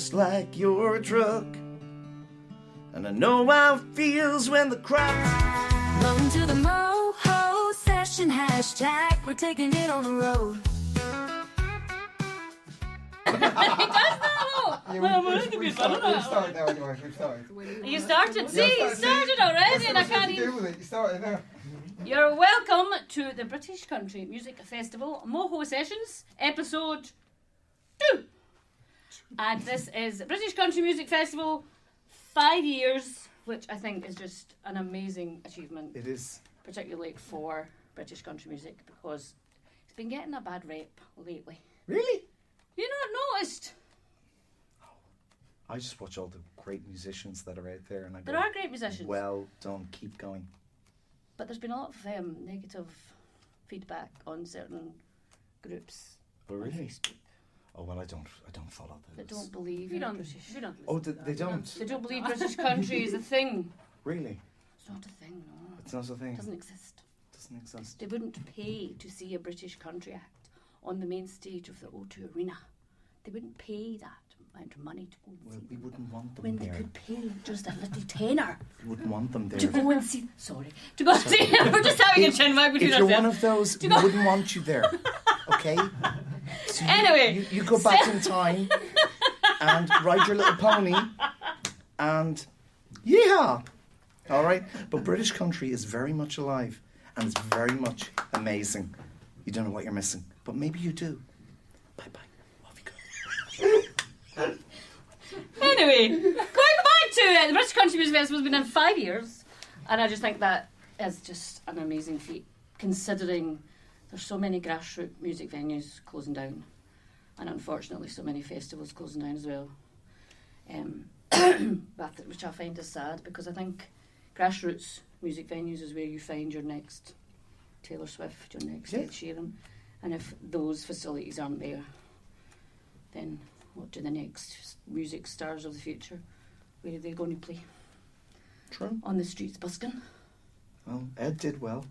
just like your truck. And I know how it feels when the crowd. Welcome to the Moho Session hashtag. We're taking it on the road. He does that though. We've started now anyway. We've started. You started. See, you started already, and I can't even. You started now. You're welcome to the British Country Music Festival Moho Sessions, episode 2. And this is British Country Music Festival, 5 years, which I think is just an amazing achievement. It is. Particularly for British country music, because it's been getting a bad rep lately. Really? You not noticed? I just watch all the great musicians that are out there, and I go, There are great musicians. well done, keep going. But there's been a lot of negative feedback on certain groups. Oh, on really? Facebook Oh, well, I don't follow that those. don't believe We in don't. British. We don't. Oh, they don't? They don't believe British country is a thing. Really? It's not a thing, no. It's not a thing? It doesn't exist. Doesn't exist. They wouldn't pay to see a British country act on the main stage of the O2 Arena. They wouldn't pay that amount of money to go and Well, see we them. wouldn't want them When there. they could pay just a little tenner We wouldn't want them there. to go and see. Sorry, to go and see. We're just having a chin wag between If you're one ourselves. of those, we go- wouldn't want you there. Okay? So Anyway, you go back in time and ride your little pony and yeah. All right? But British country is very much alive and it's very much amazing. You don't know what you're missing, but maybe you do. Bye-bye. Off you go. Anyway, going back to it, the British Country Music Festival has been in 5 years, and I just think that is just an amazing feat, considering there's so many grassroots music venues closing down, and unfortunately so many festivals closing down as well. Which I find is sad, because I think grassroots music venues is where you find your next Taylor Swift, your next Yeah. Ed Sheeran, and if those facilities aren't there, then what do the next music stars of the future, where are they going to play? True. On the streets busking? Well, Ed did well.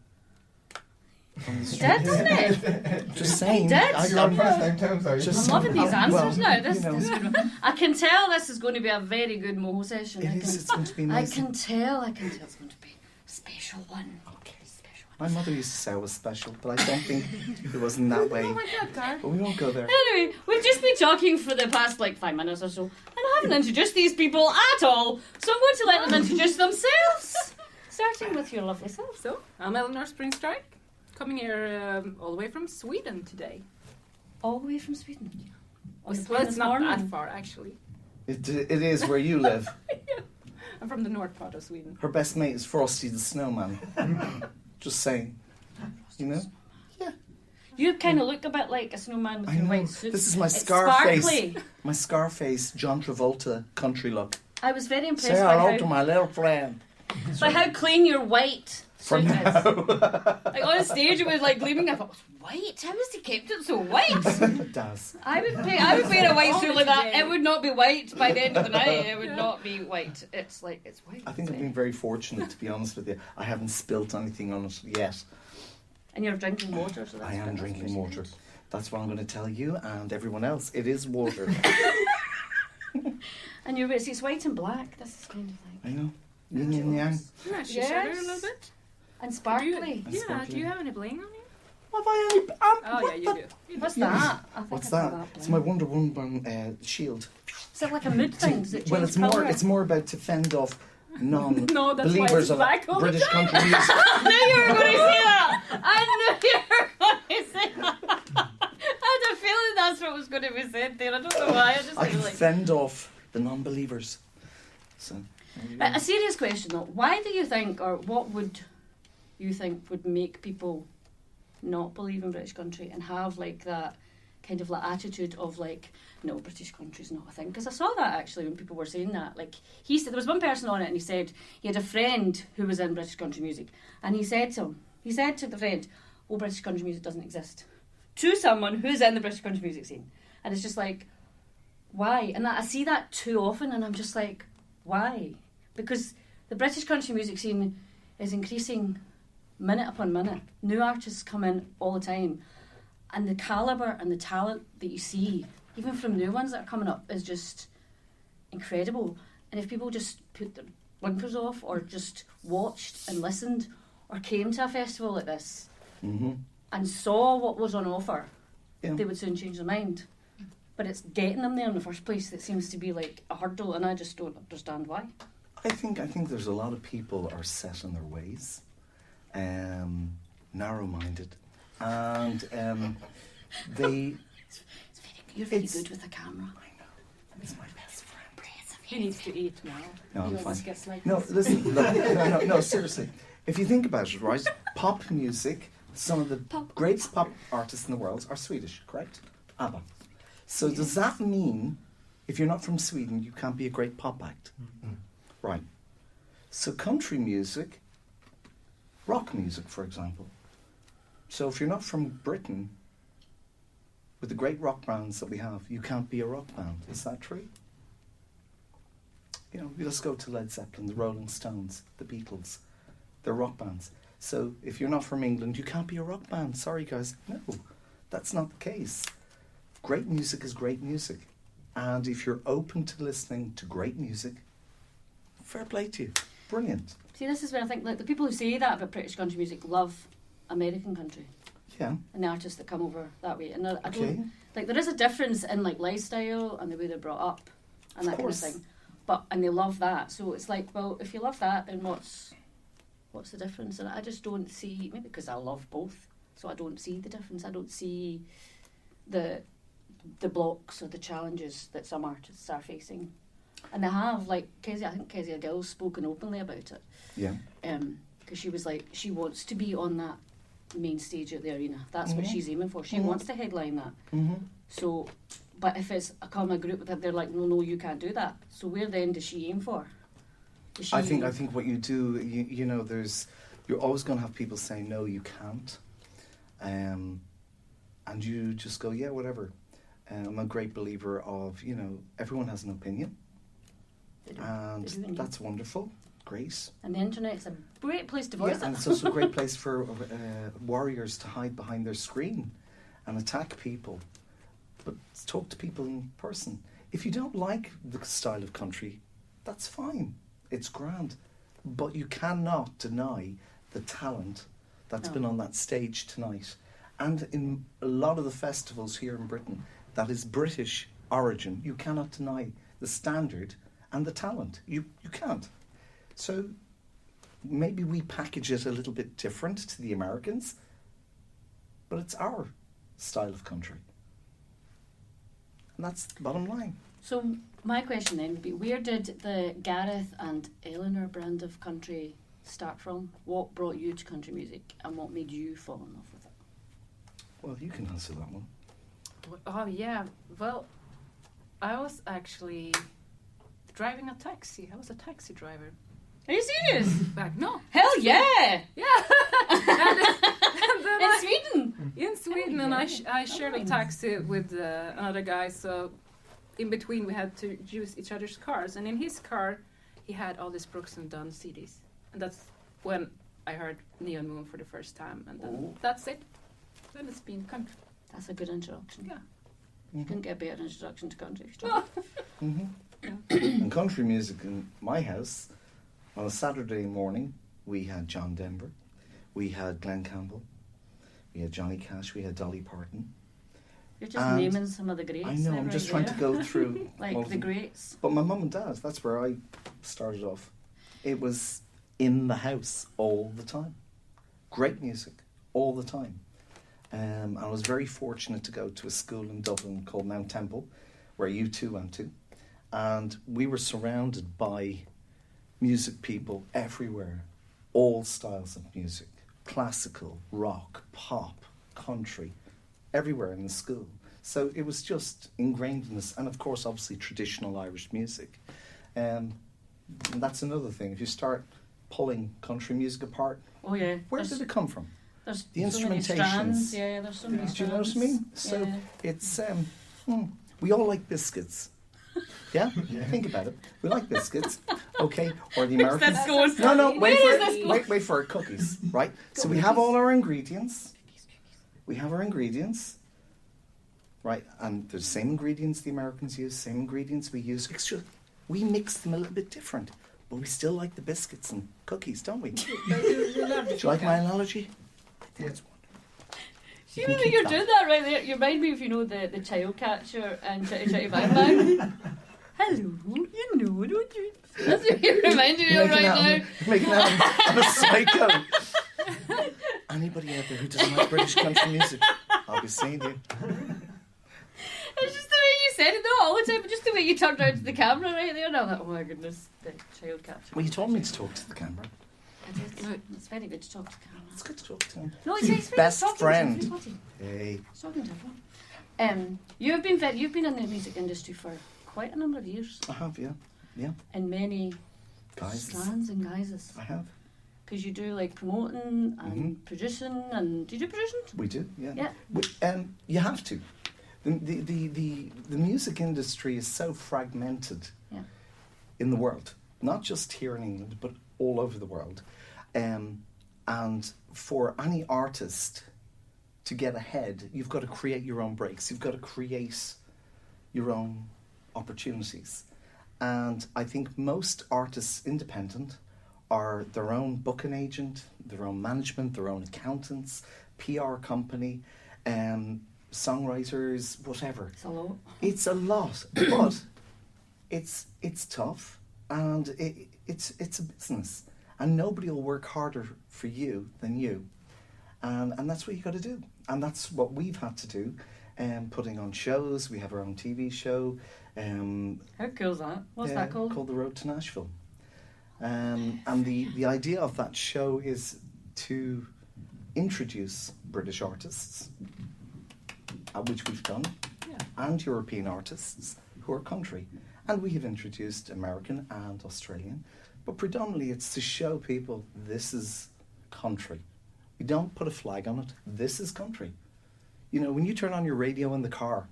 On the He street. did, doesn't it? Just saying. He did. I You're on got first name terms, are you? Just- I'm loving these answers well, now. This, you know. this is good. I can tell this is going to be a very good Moho session. It I is. can, It's going to be I amazing. can tell it's going to be a special one. Okay. Special My one. mother used to say I was special, but I don't think it was in that way. Oh my God, Gar. But we won't go there. Anyway, we've just been talking for the past 5 minutes or so, and I haven't introduced these people at all, so I'm going to let them introduce themselves. Starting with your lovely self. So, I'm Ellinor Springstrike, coming here all the way from Sweden today. All the way from Sweden. On the Well, plane it's this not morning. that far, actually. It is where you live. I'm from the north part of Sweden. Her best mate is Frosty the Snowman. Just saying. You know? You kind of look a bit like a snowman with I your know. white suit. This is my It's Scarface. sparkly. My Scarface, John Travolta country look. I was very impressed Say by hello to how, my little friend. by how clean your white For suit is. now. Like on stage, it was like gleaming. I thought, it's white. How has he kept it so white? It does. I would wear a white suit like that. Today. It would not be white by the end of the night. It would not be white. It's white. I think I've been very fortunate, to be honest with you. I haven't spilt anything on it yet. And you're drinking water, so that's I am good. drinking That's water. good. That's what I'm going to tell you and everyone else. It is water. And you're it's white and black. This is kind of I like know. Yin and yang. Yeah, she Yes. shuddered a little bit. and Do you, sparkly. yeah, sparkly. do you have any bling on you? Have I any... Oh, what yeah, you the- do. You What's do. that? I think What's I saw that? It's bling. my Wonder Woman shield. Is it like a mood thing? Does it Well, change it's more. colour? It's more about to fend off No, that's why non-believers it's of black all the British time. country music. I knew you were going to say that. I knew you were going to say that. I had a feeling that's what was going to be said there. I don't know why. I just I can feel like. fend off the non-believers. So. there you go. A serious question though. Why do you think, or what would you think would make people not believe in British country and have like that kind of like attitude of like, no, British country's not a thing? Because I saw that actually when people were saying that. Like he said, there was one person on it and he said he had a friend who was in British country music, and he said to the friend, "Oh, British country music doesn't exist," to someone who's in the British country music scene, and it's just like, why? And I see that too often, and I'm just like, why? Because the British country music scene is increasing minute upon minute. New artists come in all the time, and the calibre and the talent that you see, even from new ones that are coming up, is just incredible. And if people just put their blinkers off or just watched and listened or came to a festival like this and saw what was on offer, they would soon change their mind. But it's getting them there in the first place that seems to be like a hurdle, and I just don't understand why. I think there's a lot of people are set in their ways, narrow-minded, and they... You're very good with a camera. I know. He's my best friend. He needs to eat now. No, I'm He fine. always gets like No, this. listen. No, seriously. If you think about it, right? Pop music, some of the greatest pop artists in the world are Swedish, correct? ABBA. So does that mean if you're not from Sweden, you can't be a great pop act? Right. So country music, rock music, for example. So if you're not from Britain, with the great rock bands that we have, you can't be a rock band. Is that true? You know, let's go to Led Zeppelin, the Rolling Stones, the Beatles. They're rock bands. So if you're not from England, you can't be a rock band. Sorry, guys. No, that's not the case. Great music is great music. And if you're open to listening to great music, fair play to you. Brilliant. See, this is where I think like the people who say that about British country music love American country. Yeah. And the artists that come over that way. And I Okay. don't like there is a difference in like lifestyle and the way they're brought up and that kind of course. thing. But and they love that. So it's like, well, if you love that, then what's the difference? And I just don't see, maybe because I love both, so I don't see the difference. I don't see the blocks or the challenges that some artists are facing. And they have, like Kezia, I think Kezia Gill's spoken openly about it. Yeah. Because she was like, she wants to be on that main stage at the arena. That's what she's aiming for. She wants to headline that. So, but if it's a common group that they're like, no, you can't do that. So where then does she aim for? Does she I think what you do, you know, you're always going to have people saying, no, you can't. And you just go, yeah, whatever. I'm a great believer of, you know, everyone has an opinion. They do. And They do indeed. that's wonderful. Great. And the internet's a great place to voice Yeah, and it. it's also a great place for warriors to hide behind their screen and attack people. But talk to people in person. If you don't like the style of country, that's fine. It's grand. But you cannot deny the talent that's been on that stage tonight. And in a lot of the festivals here in Britain, that is British origin, you cannot deny the standard and the talent. You can't. So maybe we package it a little bit different to the Americans, but it's our style of country. And that's the bottom line. So my question then would be, where did the Gareth and Ellinor brand of country start from? What brought you to country music and what made you fall in love with it? Well, you can answer that one. Oh yeah, well, I was actually driving a taxi. I was a taxi driver. Are you serious? Back no, Hell yeah! yeah. and then In Sweden? in Sweden, and I shared a taxi with another guy. So in between, we had to use each other's cars. And in his car, he had all these Brooks and Dunn CDs, and that's when I heard Neon Moon for the first time. And then that's it. Then it's been country. That's a good introduction. Yeah. You couldn't get a better introduction to country. if you tried. And country music in my house, on a Saturday morning, we had John Denver, we had Glenn Campbell, we had Johnny Cash, we had Dolly Parton. You're just And naming some of the greats. I know, there, I'm right just trying to there. go through all Like of the them. greats. But my mum and dad, that's where I started off. It was in the house all the time. Great music, all the time. I was very fortunate to go to a school in Dublin called Mount Temple, where U2 went to. And we were surrounded by music people everywhere. All styles of music. Classical, rock, pop, country. Everywhere in the school. So it was just ingrained in us. And of course, obviously, traditional Irish music. And that's another thing. If you start pulling country music apart, Oh yeah. where did it come from? There's The so many instrumentations. strands. Yeah, there's so many strands. Do you know what I mean? So Yeah. it's, we all like biscuits. Yeah? Think about it. We like biscuits. Okay, or the Americans. That's going. No, wait for Where is it. this going? Wait for it. Cookies, right? So we have all our ingredients. We have our ingredients, right? And there's the same ingredients the Americans use, same ingredients we use. We mix them a little bit different, but we still like the biscuits and cookies, don't we? Do You love the you like my chicken. analogy? It's See, You can when keep you're that. doing that right there, you remind me of, you know, the child catcher and Chitty Chitty Bang Bang. Hello, you know, don't you? That's what you're reminding me of right now. You're making out I'm a psycho. Anybody out there who doesn't like British country music, I'll be seeing you. It's just the way you said it though all the time, but just the way you turned around to the camera right there, and I'm like, oh my goodness, the child catcher. Well, you told me to talk to the camera. It's very good to talk to the camera. It's good to talk to him. No, it's very Best good to talk friend. to everybody. Hey. It's talking to everyone. You've been in the music industry for quite a number of years, I have, yeah. Yeah. in many Guys. strands and guises. I have. Because you do like promoting and producing, and do you do producing? We do, yeah. Yeah. You have to. The music industry is so fragmented Yeah. in the world, not just here in England, but all over the world. And for any artist to get ahead, you've got to create your own breaks. You've got to create your own opportunities. And I think most artists, independent, are their own booking agent, their own management, their own accountants, PR company, songwriters, whatever. It's a lot. It's a lot, but it's tough, and it's a business, and nobody will work harder for you than you, and that's what you got to do, and that's what we've had to do, putting on shows. We have our own TV show. How cool is that? What's that called? Called The Road to Nashville. And the idea of that show is to introduce British artists, which we've done, and European artists who are country. And we have introduced American and Australian, but predominantly it's to show people this is country. We don't put a flag on it. This is country. You know, when you turn on your radio in the car,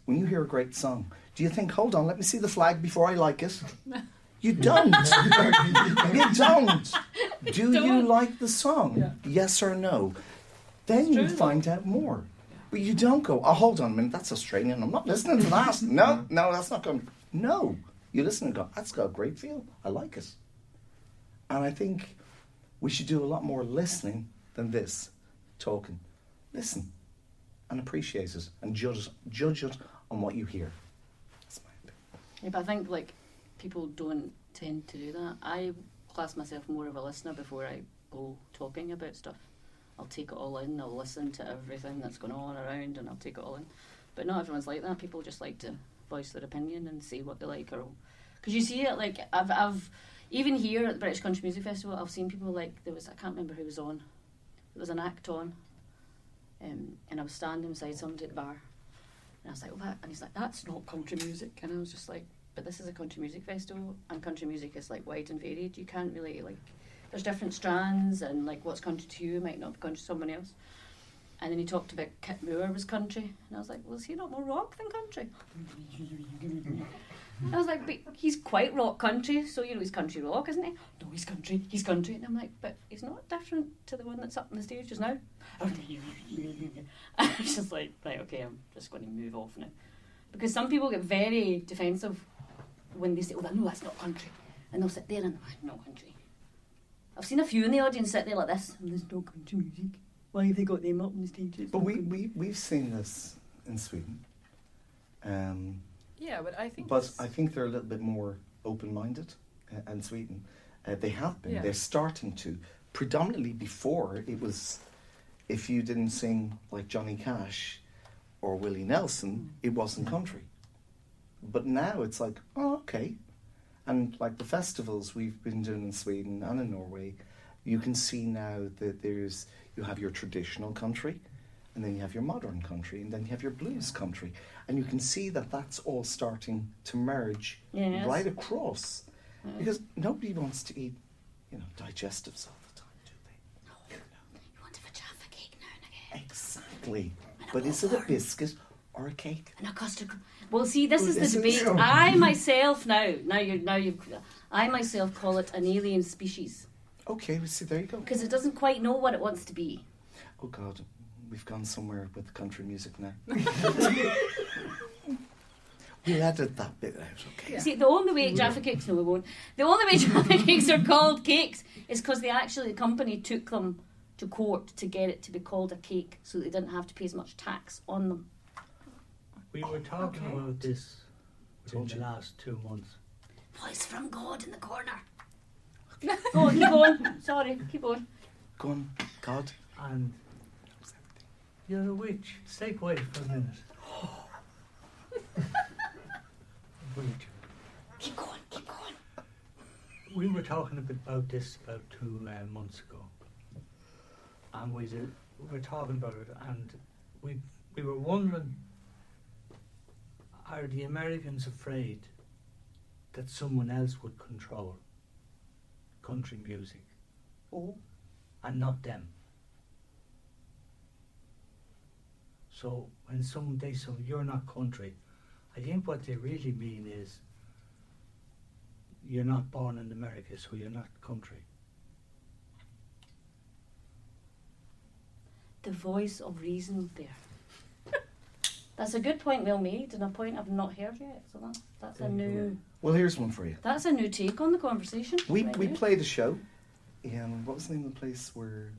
when you hear a great song, do you think, hold on, let me see the flag before I like it? You don't. You don't. Do you like the song? Yeah. Yes or no? Then you find out more. But you don't go, oh, hold on a minute, that's Australian. I'm not listening to that. No, that's not going. No. You listen and go, that's got a great feel. I like it. And I think we should do a lot more listening than this, talking. Listen and appreciate it and judge it on what you hear. That's my opinion. Yeah, but I think like people don't tend to do that. I class myself more of a listener before I go talking about stuff. I'll take it all in. I'll listen to everything that's going on around, and I'll take it all in. But not everyone's like that. People just like to voice their opinion and say what they like, or because you see it like I've even here at the British Country Music Festival, I've seen people like I can't remember who was on. There was an act on, and I was standing beside somebody at the bar, and I was like, "Oh, that," and he's like, "That's not country music," and I was just like, "But this is a country music festival, and country music is like wide and varied. You can't really like." There's different strands, and like what's country to you might not be country to someone else. And then he talked about Kit Moore was country, and I was like, well, is he not more rock than country? I was like, but he's quite rock country, so you know he's country rock, isn't he? No, he's country. And I'm like, but he's not different to the one that's up on the stage just now. I was just like, right, okay, I'm just going to move off now. Because some people get very defensive when they say, oh, no, that's not country. And they'll sit there and, no country. I've seen a few in the audience sit there like this, and there's no country music. Why have they got them up on the stage? It's But not country. we've seen this in Sweden. Yeah, but I think. But I think they're a little bit more open-minded in Sweden. They have been. Yeah. They're starting to. Predominantly before, it was if you didn't sing like Johnny Cash or Willie Nelson, it wasn't country. But now it's like, oh, okay. And like the festivals we've been doing in Sweden and in Norway, you can see now that you have your traditional country, and then you have your modern country, and then you have your blues country. And you can see that that's all starting to merge Yes. right across. Because nobody wants to eat, digestives all the time, do they? You want to have a Jaffa cake now and again. Exactly. But is it a biscuit or a cake? And a custard. Well, see, this is Is the it debate. so? I myself I myself call it an alien species Okay, well, see, there you go. because it doesn't quite know what it wants to be. Oh, God, we've gone somewhere with country music now. We'll edit that bit out, okay? See, the only way Jaffa Cakes, no we won't, the only way Jaffa Cakes are called cakes is because the company took them to court to get it to be called a cake so they didn't have to pay as much tax on them. We were talking about this in Told the you. last 2 months. Voice from God in the corner. Go on, keep going. Sorry, keep going. Go on, God. And you're a witch. Stay quiet for a minute. Witch. Keep going, keep going. We were talking a bit about this about 2 months ago, and we were talking about it, and we were wondering, are the Americans afraid that someone else would control country music Oh. and not them? So when they say you're not country, I think what they really mean is you're not born in America, so you're not country. The voice of reason there. That's a good point well made, and a point I've not heard yet. So that's a new Here's one for you. that's a new take on the conversation. We Right there. played a show in, what was the name of the place where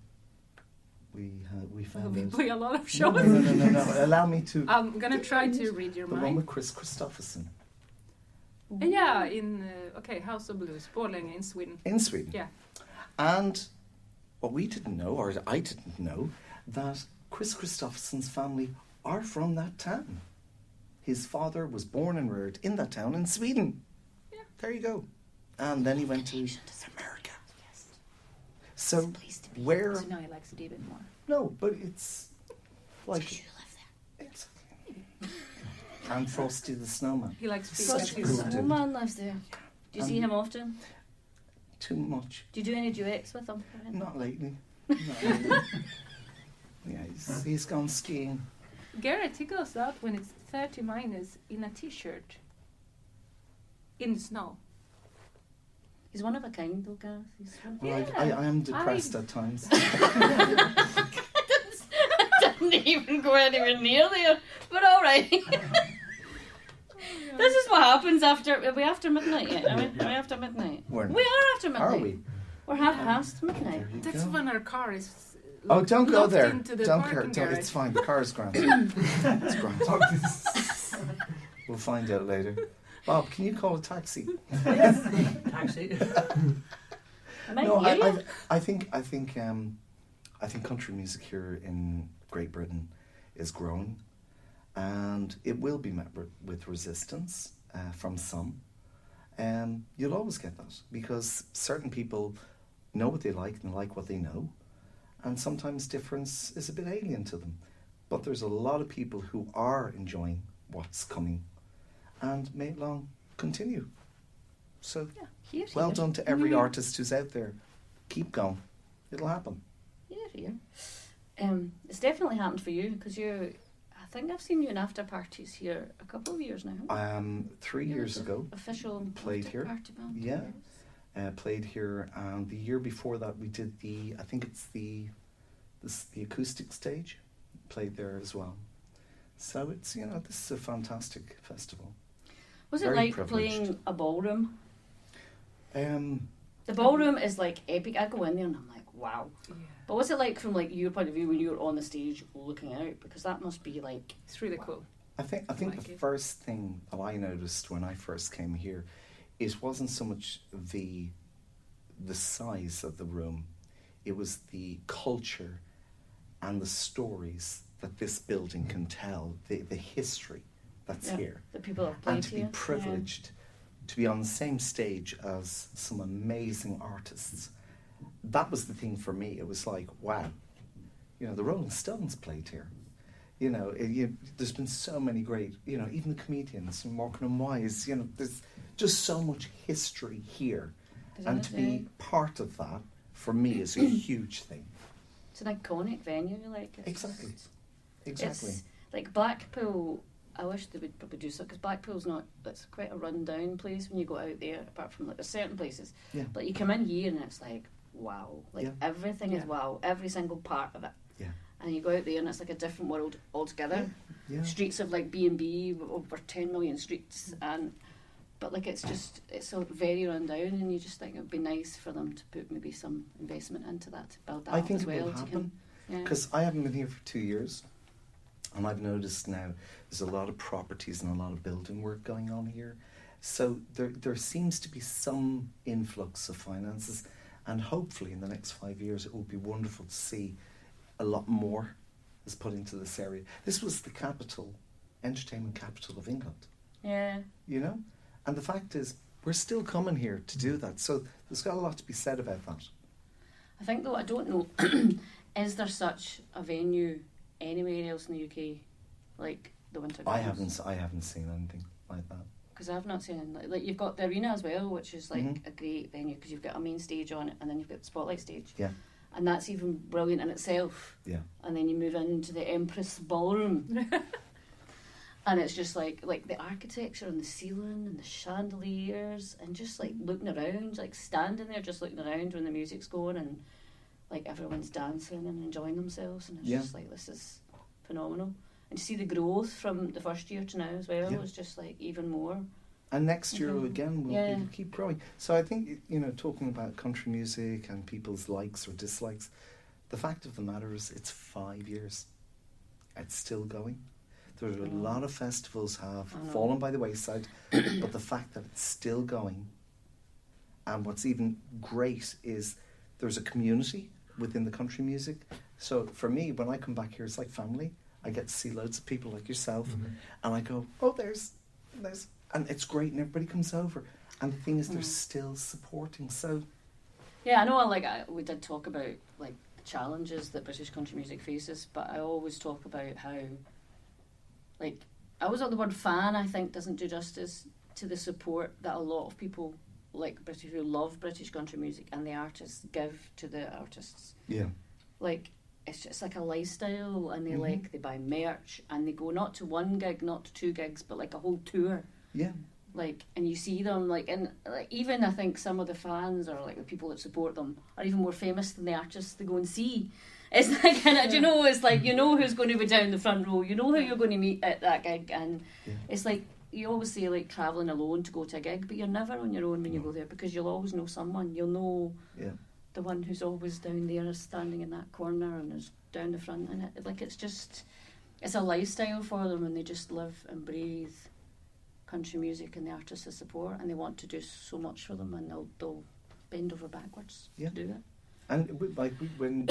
we found We out? play a lot of No, shows. no. Allow me to. I'm gonna try to read your The one mind. with Chris Christopherson And yeah, in House of Blues, Borlänge in Sweden. in Sweden. Yeah. And what we didn't know, or I didn't know, that Chris Christopherson's family are from that town. His father was born and reared in that town in Sweden. Yeah. There you go. And then he went to America. Yes. So It's a place to be. where? So now he likes David more. No, but it's like You live there. it's and Frosty the Snowman. He likes big Such a tattoos. cool Oh, dude. man lives there. Do you see him often? Too much. Do you do any duets with him? Not lately. Not lately. Yeah, he's gone skiing. Garrett, he goes out when it's 30 minus in a t-shirt. In the snow. He's one of a kind, though, Gareth. He's one. Well, Yeah. I am depressed at times. Didn't even go anywhere near there. But all right. This is what happens after. Are we after midnight yet? Are we after midnight? We're not. We are after midnight. Are we? We're half past midnight. There you That's go. when our car is. Oh, don't go locked there. Into the Don't parking care. garage. It's fine. The car is grand. It's grand. Talk this. We'll find out later. Bob, can you call a taxi? Taxi. I might No, hear you. I think country music here in Great Britain is growing, and it will be met with resistance from some. You'll always get that because certain people know what they like and like what they know, and sometimes difference is a bit alien to them. But there's a lot of people who are enjoying what's coming, and may it long continue. So Yeah, here, well here. done to every artist who's out there. Keep going. It'll happen. Here. It's definitely happened for you because you. I think I've seen you in after parties here a couple of years now. 3 years ago, Official played after here. party band. Yeah. Played here, and the year before that we did I think it's the acoustic stage, played there as well. So it's this is a fantastic festival. Was it Very like privileged. playing a ballroom? Um, The ballroom is like epic. I go in there and I'm like, wow. Yeah. But what's it like from like your point of view when you're on the stage looking out? Because that must be like It's really cool. I think Like the it. first thing that I noticed when I first came here, it wasn't so much the size of the room, it was the culture and the stories that this building can tell, the history that's here, the people have played and to be here. privileged to be on the same stage as some amazing artists. That was the thing for me. It was like, wow, the Rolling Stones played here. There's been so many great, even the comedians, Morgan and Wise, there's just so much history here. There And is, to be part of that, for me, is a huge thing. It's an iconic venue, like. Exactly. It's like Blackpool. I wish they would probably do so because Blackpool's not. It's quite a run-down place when you go out there. Apart from like there's certain places, Yeah. but you come in here and it's like wow, like Yeah. everything is Yeah. wow, every single part of it. Yeah. and you go out there and it's like a different world altogether. Yeah. Streets of like B&B, over 10 million streets, but like it's so very run down, and you just think it would be nice for them to put maybe some investment into that, to build that I up think as it well. will happen. Yeah. Because I haven't been here for 2 years, and I've noticed now there's a lot of properties and a lot of building work going on here. So there seems to be some influx of finances, and hopefully in the next 5 years it will be wonderful to see a lot more is put into this area. This was the entertainment capital of England, Yeah. you know? And the fact is, we're still coming here to do that. So there's got a lot to be said about that. I think though, I don't know, is there such a venue anywhere else in the UK like the Winter I Games? haven't seen anything like that. Because I've not seen like you've got the arena as well, which is like Mhm. a great venue because you've got a main stage on it and then you've got the spotlight stage. Yeah. And that's even brilliant in itself. Yeah. And then you move into the Empress Ballroom. And it's just like the architecture and the ceiling and the chandeliers and just like looking around, like standing there just looking around when the music's going and like everyone's dancing and enjoying themselves, and it's Yeah. just like, this is phenomenal. And to see the growth from the first year to now as well Yeah. is just like even more. And next year Mhm. again, Yeah. it'll keep growing. So I think, you know, talking about country music and people's likes or dislikes, the fact of the matter is it's 5 years. It's still going. There are a know. lot of festivals have I know. fallen by the wayside, but the fact that it's still going, and what's even great is there's a community within the country music. So for me, when I come back here, it's like family. I get to see loads of people like yourself, and I go, oh, there's, and it's great, and everybody comes over. And the thing is, they're still supporting. So Yeah, I know. We did talk about like the challenges that British country music faces, but I always talk about how, like, I always thought the word fan, I think, doesn't do justice to the support that a lot of people like British who love British country music and the artists give to the artists. yeah, Like, it's just like a lifestyle, and they Mhm. they buy merch and they go not to one gig, not to two gigs, but like a whole tour. yeah, Like, and you see them, like, and like, even I think some of the fans or like the people that support them are even more famous than the artists they go and see. It's like, do you know, it's like, you know who's going to be down the front row, you know who you're going to meet at that gig, and Yeah. it's like, you always say like travelling alone to go to a gig, but you're never on your own when you go there, because you'll always know someone. You'll know yeah. the one who's always down there, standing in that corner and is down the front, and it's a lifestyle for them, and they just live and breathe country music and the artists they support, and they want to do so much for them, and they'll bend over backwards Yeah. to do it. And when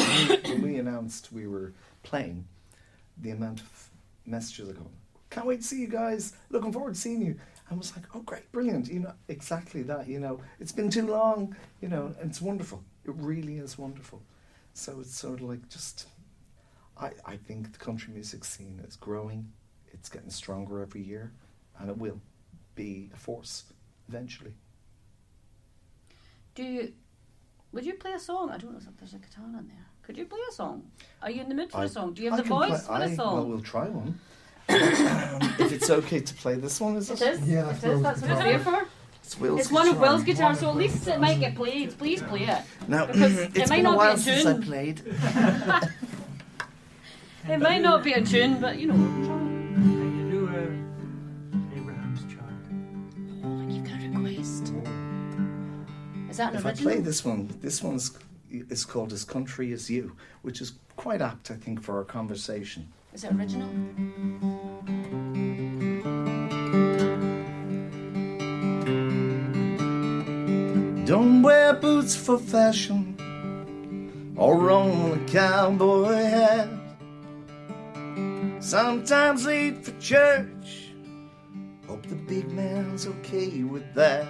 we announced we were playing, the amount of messages I got, can't wait to see you guys, looking forward to seeing you. I was like, oh great, brilliant, you know, exactly that, you know, it's been too long, you know, and it's wonderful. It really is wonderful. So it's sort of like just, I think the country music scene is growing, it's getting stronger every year, and it will be a force eventually. Would you play a song? I don't know if there's a guitar in there. Could you play a song? Are you in the mood for I- a song? Do you have I the can voice play- for a song? Well, we'll try one. If it's okay to play this one, is it? It is. Yeah, It that's is. That's what it's Will's there for. It's Will's It's one of guitar. Will's guitars, so at least it might get played. Please play it. Now, Because it's it might been a not be while a since I tune. played. It might not be a tune, but you know. Can you do Abraham's Child? Oh, like you've got a request. Is that an If I original? play this one's is called As Country As You, which is quite apt, I think, for our conversation. Is it original? Don't wear boots for fashion or own a cowboy hat. Sometimes late for church, hope the big man's okay with that.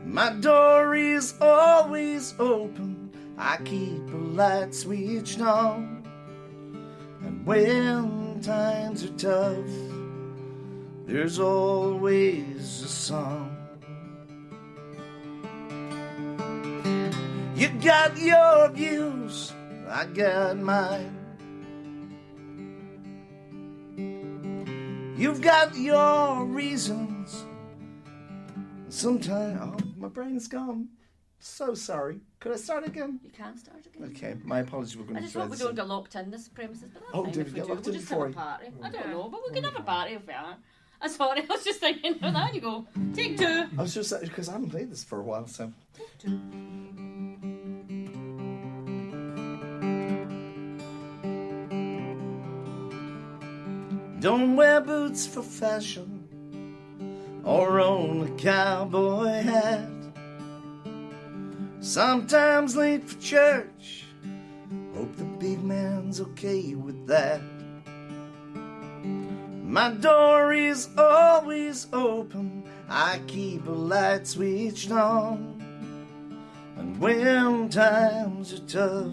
My door is always open, I keep a light switched on. And when times are tough, there's always a song. You got your views, I got mine. You've got your reasons. Sometimes, oh, my brain's gone. So sorry. Could I start again? You can start again. Okay, my apologies. We're going I to just try hope we this don't in. get locked in this premises, but that's Oh, fine did if we get do. locked We'll in just have a before? party. I don't know, but we can have a party if we are. I'm sorry, I was just thinking, and then you go, take two. I was just because I haven't played this for a while, so. Take two. Don't wear boots for fashion or own a cowboy hat. Sometimes late for church. Hope the big man's okay with that. My door is always open. I keep a light switched on. And when times are tough,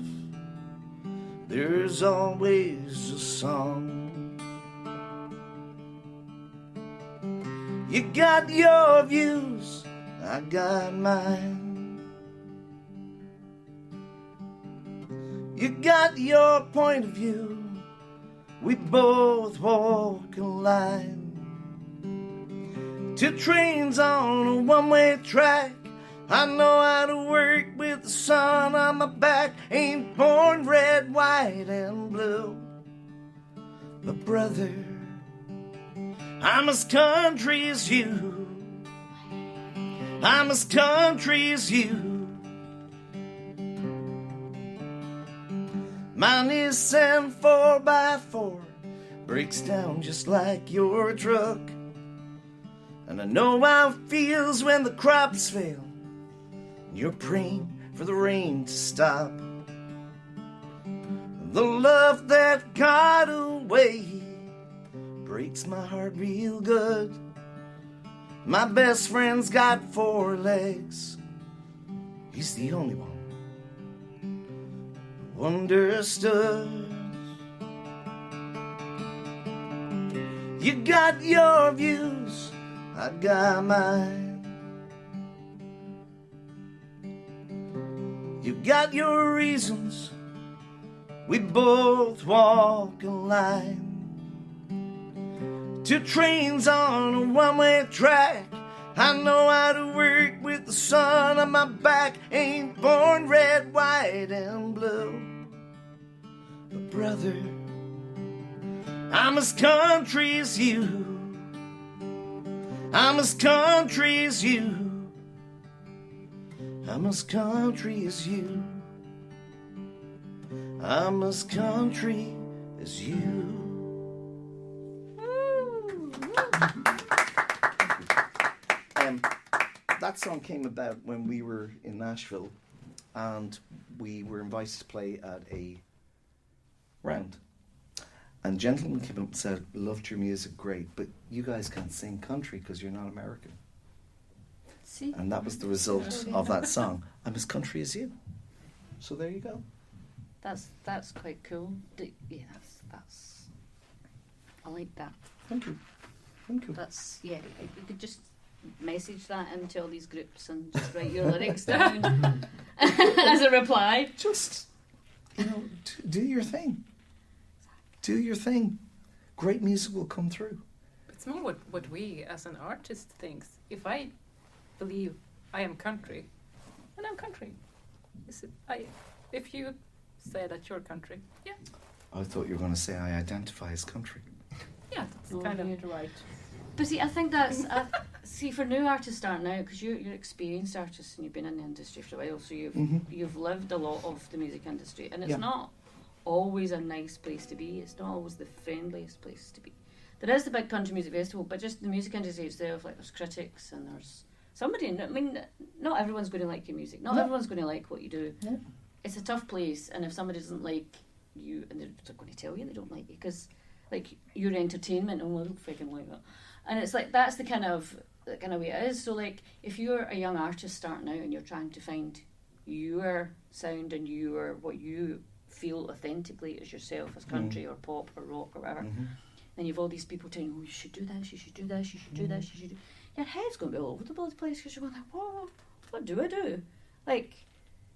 there's always a song. You got your views, I got mine. You got your point of view, we both walk a line. Two trains on a one-way track, I know how to work with the sun on my back. Ain't born red, white, and blue, but brother, I'm as country as you. I'm as country as you. My Nissan 4x4 breaks down just like your truck. And I know how it feels when the crops fail. You're praying for the rain to stop. The love that got away breaks my heart real good. My best friend's got 4 legs. He's the only one who understood. You got your views, I got mine. You got your reasons, we both walk a line. Two trains on a one-way track, I know how to work with the sun on my back. Ain't born red, white, and blue, but brother, I'm as country as you. I'm as country as you. I'm as country as you. I'm as country as you. That song came about when we were in Nashville and we were invited to play at a round. And a gentleman came up and said, loved your music, great, but you guys can't sing country because you're not American. See? And that was the result of that song. I'm as country as you. So there you go. That's quite cool. Yeah, that's. I like that. Thank you. Thank you. That's you could just message that into all these groups and just write your lyrics down as a reply. Just, do your thing. Do your thing. Great music will come through. It's more what we as an artist thinks. If I believe I am country, then I'm country. If you say that you're country, yeah. I thought you were going to say I identify as country. Yeah, that's kind of right. But see, I think that's for new artists starting out, because you're experienced artists and you've been in the industry for a while, so you've lived a lot of the music industry, and it's not always a nice place to be. It's not always the friendliest place to be. There is the big country music festival, but just the music industry itself, like there's critics and there's somebody. I mean, not everyone's going to like your music. Not everyone's going to like what you do. No. It's a tough place, and if somebody doesn't like you, and they're going to tell you they don't like you, because like your entertainment, I don't freaking like that. And it's like that's the kind of way it is. So like if you're a young artist starting out and you're trying to find your sound and your what you feel authentically as yourself as country or pop or rock or whatever, then you've all these people telling you, oh, you should do this, you should do this, you should do this, you should do. Your head's going to be all over the place because you're going like, what do I do? Like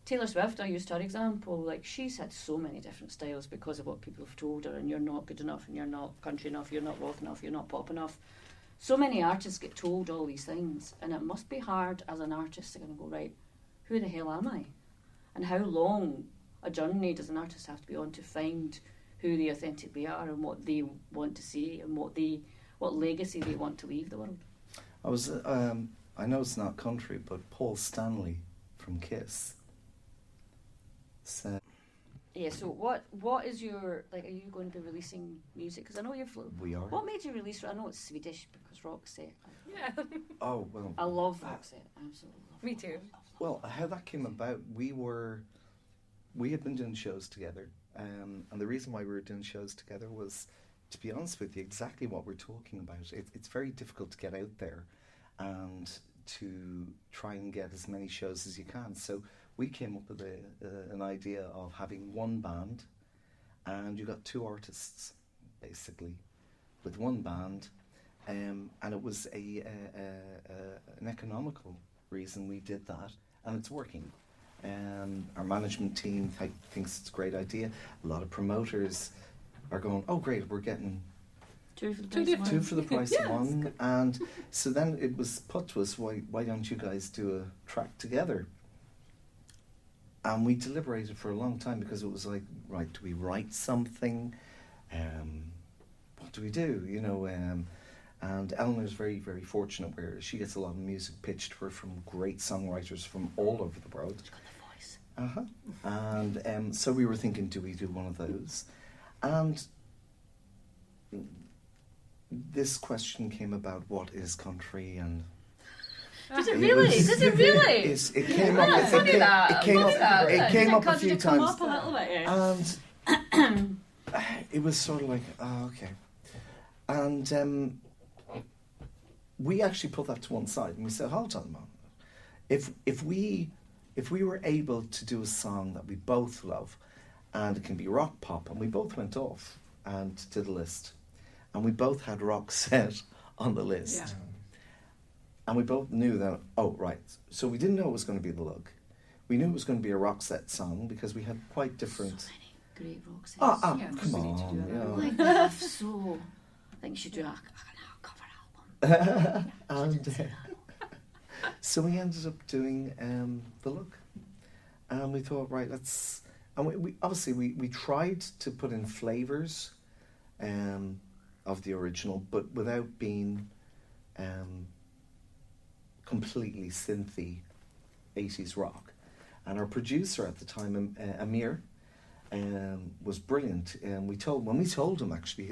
Taylor Swift, I used her example, like she's had so many different styles because of what people have told her, and you're not good enough, and you're not country enough, you're not rock enough, you're not pop enough. So many artists get told all these things, and it must be hard as an artist to kind of go, right, who the hell am I? And how long a journey does an artist have to be on to find who they authentically are and what they want to say and what legacy they want to leave the world? I know it's not country, but Paul Stanley from Kiss said, Yeah, so what is your, like, are you going to be releasing music? Because I know you've... we are. What made you release... I know it's Swedish because Roxette. Yeah. Oh, well. I love Roxette. Absolutely love Me Roxette. too. Well, how that came about, we had been doing shows together, and the reason why we were doing shows together was, to be honest with you, exactly what we're talking about. It's very difficult to get out there and to try and get as many shows as you can. So we came up with an idea of having one band, and you got two artists, basically, with one band, and it was an economical reason we did that, and it's working. Our management team thinks it's a great idea. A lot of promoters are going, oh great, we're getting Two for the price of one. two for the price of one. And so then it was put to us, why don't you guys do a track together? And we deliberated for a long time, because it was like, right, do we write something? What do we do? You know, and Ellinor's very, very fortunate where she gets a lot of music pitched to her from great songwriters from all over the world. She's got the voice. And so we were thinking, do we do one of those? And this question came about, what is country? And Does it really? Does it really? It came up. Yeah, funny that. It came Funny that. up. It came up a Did few it come times. up a little bit, yeah? And it was sort of like, oh, okay. And we actually put that to one side, and we said, hold on a moment. If we were able to do a song that we both love, and it can be rock pop, and we both went off and did a list, and we both had Roxette on the list. Yeah. And we both knew that, oh, right. So we didn't know it was going to be the look. We knew it was going to be a Roxette song, because we had quite different... So many great rock singers. Yeah, come we need to on. do You know. Like, they have so... I think you should do a cover album. And so we ended up doing the look, and we thought, right, let's. And we obviously we tried to put in flavors of the original, but without being completely synthy 80s rock. And our producer at the time, Amir, was brilliant. And when we told him, actually,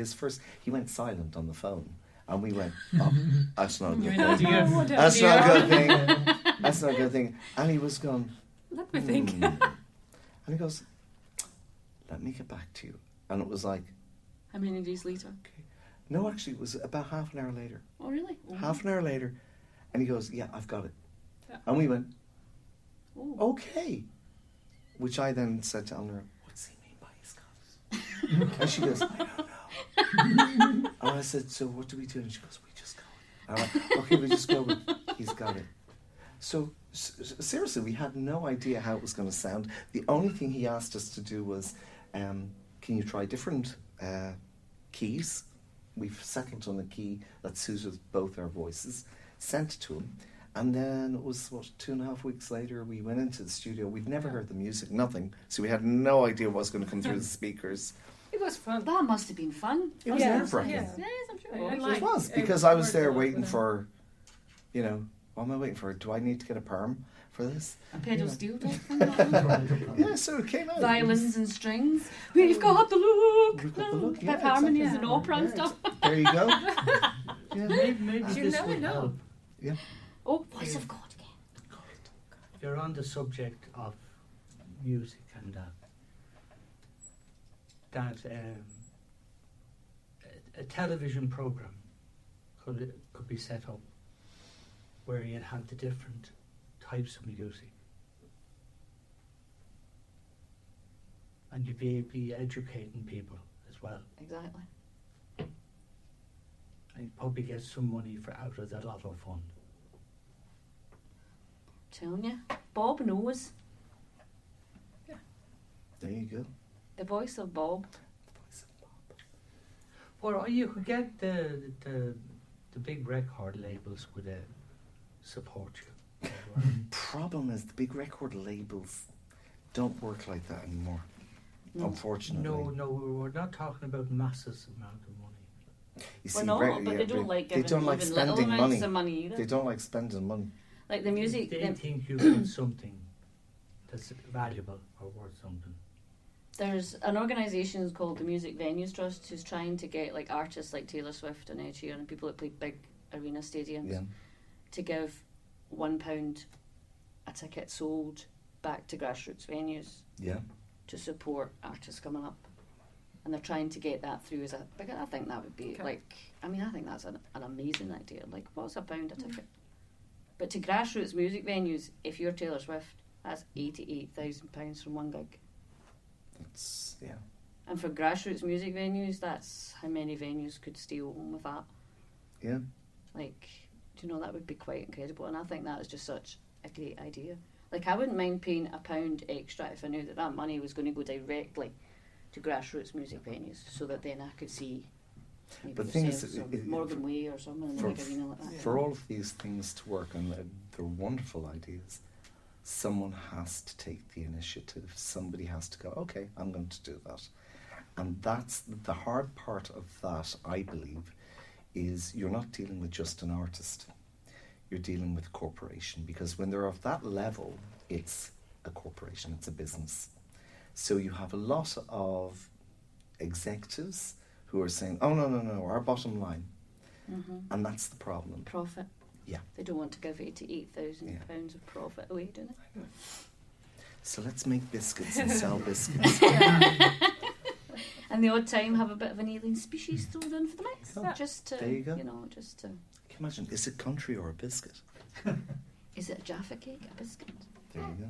he went silent on the phone. And we went, oh, that's not a good thing. That's not a good thing. That's not a good thing. And he was going, Let me think. And he goes, let me get back to you. And it was like, How many days later? no, actually, it was about half an hour later. Oh, really? Oh. Half an hour later. And he goes, yeah, I've got it. Yeah. And we went, Oh. okay. Which I then said to Eleanor, what's he mean by he's got it? And she goes, I don't know. And I said, so what do we do? And she goes, we just go. And I went, okay, we just go with, he's got it. So seriously, we had no idea how it was going to sound. The only thing he asked us to do was, can you try different keys? We've settled on a key that suited both our voices, sent it to him. And then it was, 2.5 weeks later, we went into the studio. We'd never heard the music, nothing. So we had no idea what was going to come through the speakers. It was fun. That must have been fun. It was nerve-wracking. Yeah. Yes, I'm sure. I it was. like- It was, I because I was worked there a lot waiting with for, what am I waiting for? Do I need to get a perm for this? A pedal steel type thing. Yeah, so it came out. Violins and strings. We've got the look. We've got the look, yeah, Pep harmonies exactly. and opera and Yeah, stuff. There you go. Yeah. Maybe You this never would know. help. Yeah. Oh, voice of God again. If you're on the subject of music and that a television program could be set up where you had the different types of music, and you'd be educating people as well, Exactly. and you'd probably get some money out of the lotto fund. Telling you, Bob knows. There you go. The voice of Bob. Or you could get the big record labels would support you as Problem is, the big record labels don't work like that anymore. No. Unfortunately. No, we're not talking about masses amount of money. You Well, see, no, but they don't like they giving don't like even little spending amounts money. of money either. They don't like spending money. Like the music. They the- think you get something that's valuable or worth something. There's an organisation called the Music Venues Trust who's trying to get like artists like Taylor Swift and Ed Sheeran and people that play big arena stadiums Yeah. to give £1 a ticket sold back to grassroots venues Yeah. to support artists coming up. And they're trying to get that through as a. Because I think that would be Okay. like. I mean, I think that's an amazing idea. Like, what's £1 a ticket? But to grassroots music venues, if you're Taylor Swift, that's £88,000 from one gig. It's, yeah. And for grassroots music venues, that's how many venues could stay open with that. Yeah. Like, do you know, that would be quite incredible. And I think that is just such a great idea. Like, I wouldn't mind paying £1 extra if I knew that that money was going to go directly to grassroots music venues, so that then I could see maybe But the thing is, yourselves or Morgan Way or someone in the for- big arena like that. For all of these things to work, and they're wonderful ideas, someone has to take the initiative. Somebody has to go, okay, I'm going to do that. And that's the hard part of that, I believe, is you're not dealing with just an artist. You're dealing with a corporation, because when they're of that level, it's a corporation, it's a business. So you have a lot of executives who are saying, oh, no, our bottom line. Mm-hmm. And that's the problem. Profit. Yeah. They don't want to give £88,000 of profit away, do they? So let's make biscuits and sell biscuits. And the odd time have a bit of an alien species thrown in for the mix. Oh, Just to, there you go. just to... Can you imagine, is it country or a biscuit? Is it a Jaffa cake, a biscuit? There you go.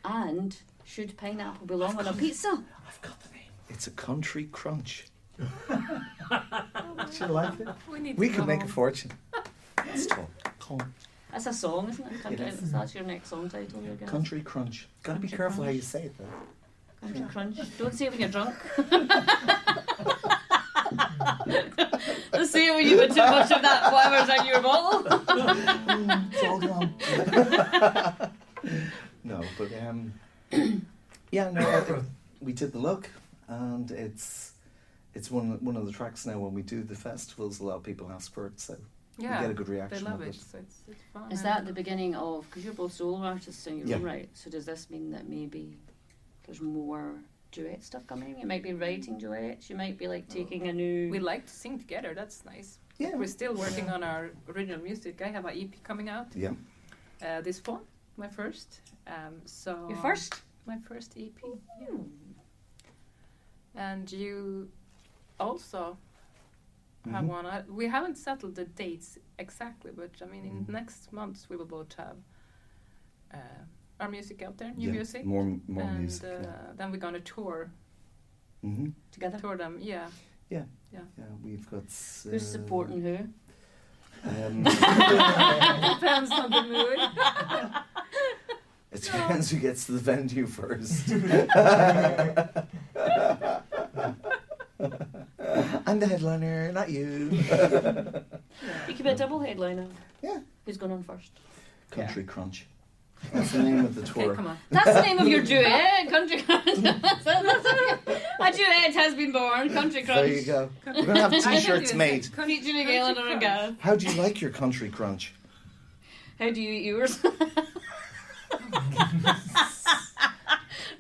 And should pineapple belong on a pizza? I've got the name. It's a country crunch. Do you like it? We could make a fortune. Let's talk. Come on. That's a song, isn't it? Country, It is. That's your next song title, I guess. Country crunch. Got to be Country careful how crunch. you say it, though. Country crunch. Don't say it when you're drunk. Don't say it when you've got too much of that whatever's in your bottle. It's all gone. No, but yeah, no. We did the look, and it's one of the tracks now. When we do the festivals, a lot of people ask for it, so Yeah, we get a good reaction. they love of it, so it's fun. Is that the beginning of... Because you're both solo artists in your Yeah. own right, so does this mean that maybe there's more duet stuff coming? You might be writing duets, you might be like taking a new... We like to sing together, that's nice. Yeah. We're still working on our original music. I have an EP coming out Yeah. this fall, my first. So Your first? My first EP. Yeah. And you also have Mhm. one. We haven't settled the dates exactly, but I mean, in Mhm. next months we will both have our music out there, new Yeah, music. More and music. Yeah. then we're gonna tour Together? them. Yeah. Yeah, we've got. Who's supporting who? Depends on the mood. It depends who gets to the venue first. I'm the headliner, not you. You could be a double headliner. Yeah. Who's going on first? Country Crunch. That's the name of the tour. Okay, come on. That's the name of your duet, Country Crunch. A duet has been born, Country Crunch. There you go. We're going to have t-shirts made. Featuring Ellinor and Gareth. How do you like your Country Crunch? How do you eat yours?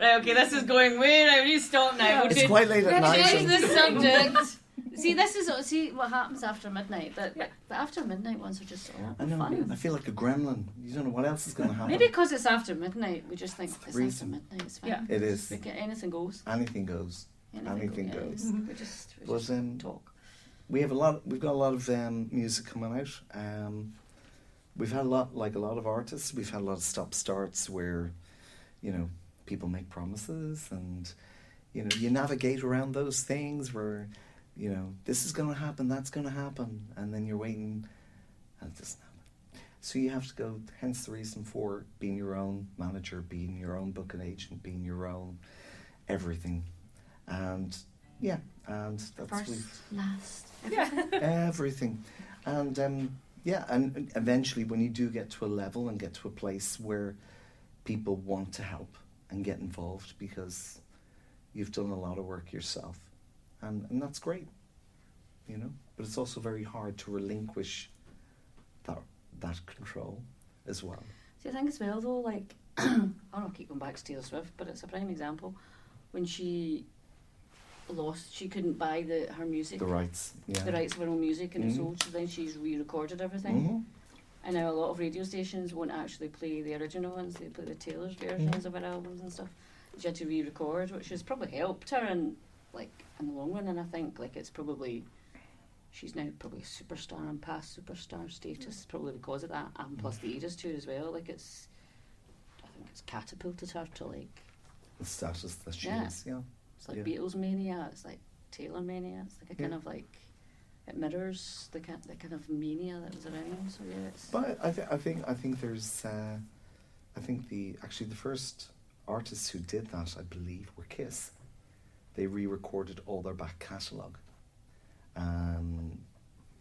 Right, okay, this is going way right. We need to stop now. It's quite late at night. Change and- this subject. See what happens after midnight. The after midnight ones are just a lot I know. fun. I feel like a gremlin. You don't know what else is going to happen. Maybe because it's after midnight, we just think it's after reason. midnight. It's fine. Yeah. It is. Anything goes. Anything goes. Anything yeah. goes. We just But talk. we've got a lot of music coming out. We've had a lot of artists. We've had a lot of stop starts where, people make promises, and you navigate around those things where, this is going to happen, that's going to happen, and then you're waiting, and it doesn't happen. So you have to go. Hence the reason for being your own manager, being your own booking agent, being your own everything, and that's First, last. Yeah. everything. And Yeah, and eventually when you do get to a level and get to a place where people want to help and get involved because you've done a lot of work yourself, and that's great, you know. But it's also very hard to relinquish that control as well. See, I think as well though, like, I don't keep going back to Taylor Swift, but it's a prime example. When she couldn't buy her music. The rights, yeah. The rights of her own music, and Mhm. so then she's re-recorded everything. Mhm. And now a lot of radio stations won't actually play the original ones, they play the Taylor's versions of her albums and stuff. She had to re-record, which has probably helped her in the long run, and I think she's now probably a superstar and past superstar status, probably because of that, and plus the ages too as well. I think it's catapulted her to The status that she Yeah. is, yeah. it's like Yeah. Beatles mania, it's like Taylor mania, it's like a kind of it mirrors the kind of mania that was around. So yeah, it's But I think there's I think the first artists who did that, I believe, were Kiss. They re-recorded all their back catalogue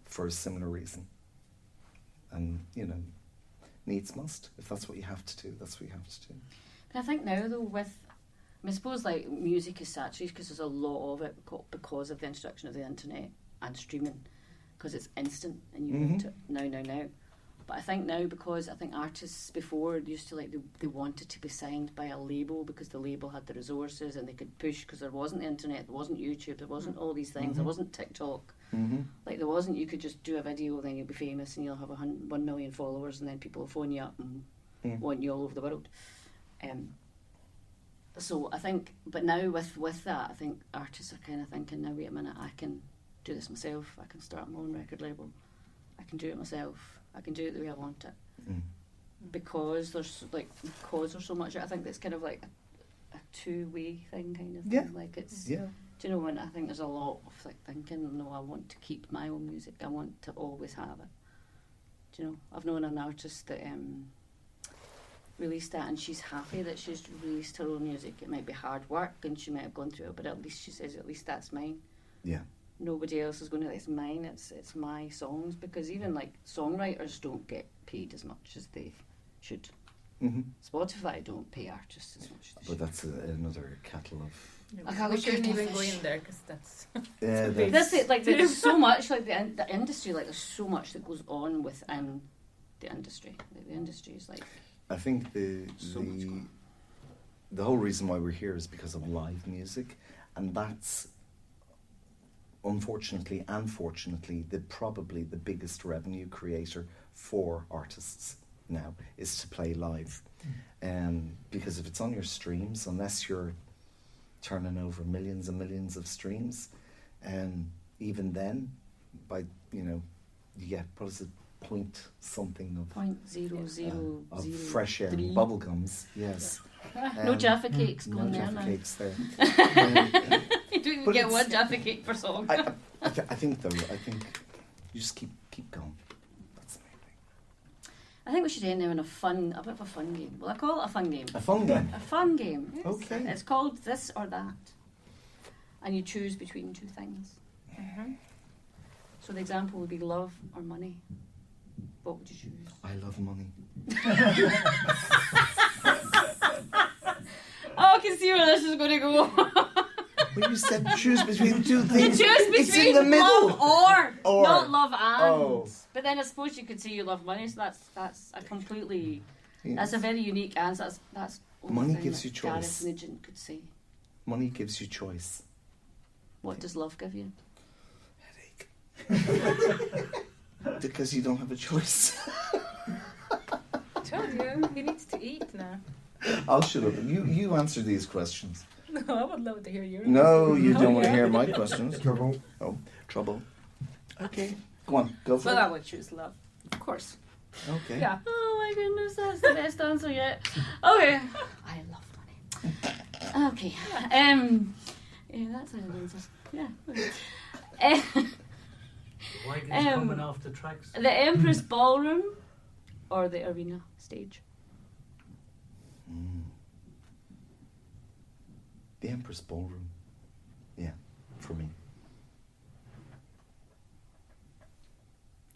for a similar reason. And you know, needs must. If that's what you have to do, that's what you have to do. But I think now though I suppose music is saturated because there's a lot of it because of the introduction of the internet and streaming, because it's instant and you want it now. But I think now, because I think artists before used to they wanted to be signed by a label because the label had the resources and they could push, because there wasn't the internet, there wasn't YouTube, there wasn't all these things, there wasn't TikTok. There wasn't, you could just do a video, then you'll be famous and you'll have 1 million followers, and then people will phone you up and want you all over the world. So I think, but now with that, I think artists are kind of thinking, now wait a minute, I can do this myself, I can start my own record label, I can do it myself, I can do it the way I want it. Because there's so much, I think that's kind of like a two-way thing kind of thing. Yeah. Do you know, and I think there's a lot of thinking, no, I want to keep my own music, I want to always have it. Do you know, I've known an artist that released that, and she's happy that she's released her own music. It might be hard work and she might have gone through it, but at least she says, at least that's mine. Yeah. Nobody else is going to, it's mine, it's my songs, because even songwriters don't get paid as much as they should. Spotify don't pay artists as much as they should. But that's another kettle of... We shouldn't even go in there because that's... That's it, there's so much, the industry, there's so much that goes on within the industry. The industry is I think so much going on. the whole reason why we're here is because of live music, and that's unfortunately and fortunately probably the biggest revenue creator for artists now, is to play live. Because if it's on your streams, unless you're turning over millions and millions of streams, even then, by you get, what is it, point something of 0.0003 of fresh air and bubble gums. Yes. No Jaffa cakes No going there Jaffa now. cakes there. You don't even But get it's- one Jaffa cake per song. I think you just keep going. That's the main thing. I think we should end now in a bit of a fun game. Well, I call it a fun game. A fun game. A fun game. Yes. Okay. It's called This or That. And you choose between two things. So the example would be love or money. What would you choose? I love money. Oh, I can see where this is going to go. Well, you said choose between two You things. choose It's in between the middle. love or, not love and. Oh. But then I suppose you could say you love money, so that's a completely... Yes. That's a very unique answer. That's only Money thing gives that you choice. Gareth Nugent could say. Money gives you choice. What does love give you? Headache. Because you don't have a choice. I told you, he needs to eat now. I'll shut up. You answer these questions. No, I would love to hear yours. No, you don't want to Okay. hear my questions. Trouble. Oh, trouble. Okay. Go on, go for Well, I it. would choose love, of course. Okay. Yeah. Oh my goodness, that's the best answer yet. Okay. I love money. Okay. Yeah, that's an answer. Yeah. Why is coming off the tracks? The Empress Ballroom or the arena stage? The Empress Ballroom. Yeah, for me.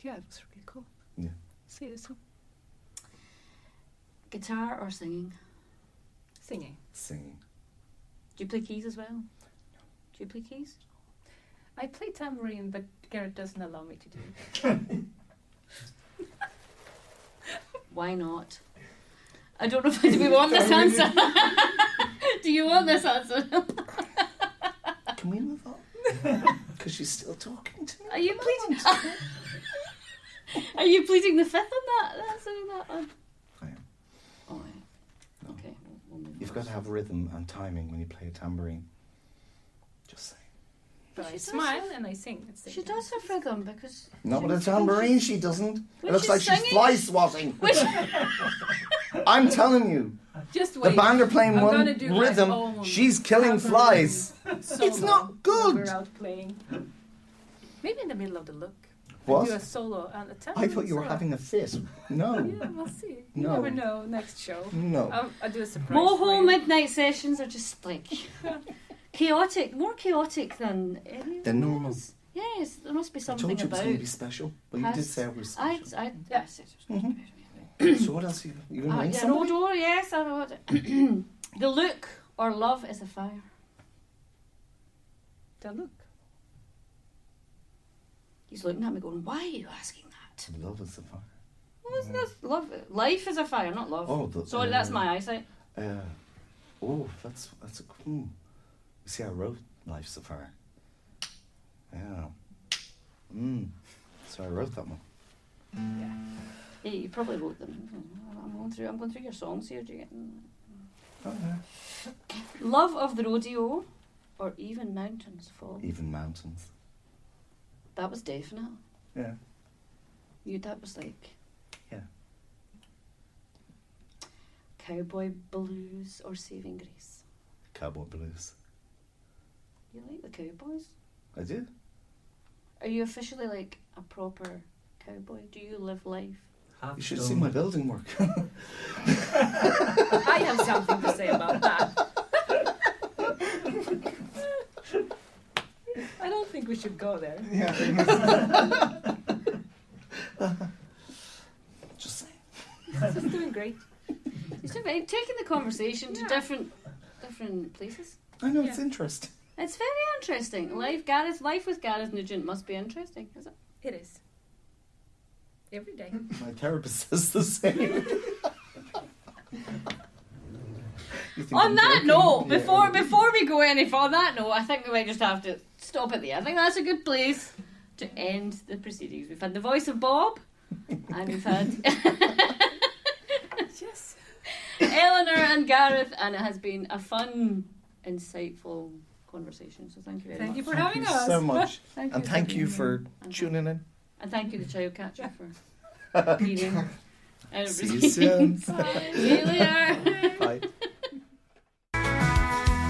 Yeah, it was really cool. Say det så. Guitar or singing? Singing. Singing. Do you play keys as well? Do you play keys? I play tambourine, but Gareth doesn't allow me to do it. Why not? I don't know if we want this answer. Do you want this answer? Can we move on? Because she's still talking to me. Are you pleading? Are you pleading the fifth on that? That's that one. I am. Oh, right. No. Okay, we'll move You've on. got to have rhythm and timing when you play a tambourine. Just saying. But I She does smile and I sing. At the same She time. does have rhythm because. Not with a tambourine, she doesn't. It When looks she's like she's singing- fly swatting. Which, I'm telling you, Just the wait. band are playing I'm one gonna do my rhythm. own She's killing tambourine flies. solo It's not when good. We're out playing. Maybe in the middle of the look. What? Do a solo and a I tambourine thought you were solo. having a fit. No. Yeah, we'll see. You No. never know. Next show. No. I'll do a surprise. Moho for you. midnight sessions are just like chaotic, more chaotic than any of Than them normal. is. Yes, there must be I something told you it was about. going to be special. Well, you did Has- say it was I special. said it was Mhm. So what else you going to ring yeah, somebody? door, yes, I know it. The look or love is a fire. The look. He's looking at me going, why are you asking that? Love is the fire. Well, isn't this love? Life is a fire, not love. Oh, the, Sorry, that's my eyesight. That's a. You see, I wrote "Life's a Fire." Yeah. So I wrote that one. Yeah, you probably wrote them. I'm going through your songs here. Do you get Oh, yeah. Love of the rodeo or even mountains fall? Even mountains. That was definite. Yeah. That was like Yeah. Cowboy blues or saving grace. Cowboy blues. You like the Cowboys? I do. Are you officially like a proper cowboy? Do you live life? Half You should stone. see my building work. I have something to say about that. I don't think we should go there. Yeah. Just saying. He's doing great. It's taking the conversation to Yeah. different places. I know it's Yeah. interesting. It's very interesting. Life with Gareth Nugent must be interesting, is it? It is. Every day. My therapist says the same. You think On I'm that joking? note, Yeah. before we go any further, on that note, I think we might just have to stop it there. I think that's a good place to end the proceedings. We've had the voice of Bob, and we've had Yes. Ellinor and Gareth, and it has been a fun, insightful conversation. So thank you very Thank much. you for Thank having you us. so much. Thank And thank you being for here. And tuning in. And thank you, the child catcher, for reading. See you soon. See you later. Bye.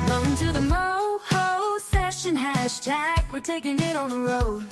Welcome to the Moho Session hashtag. We're taking it on the road.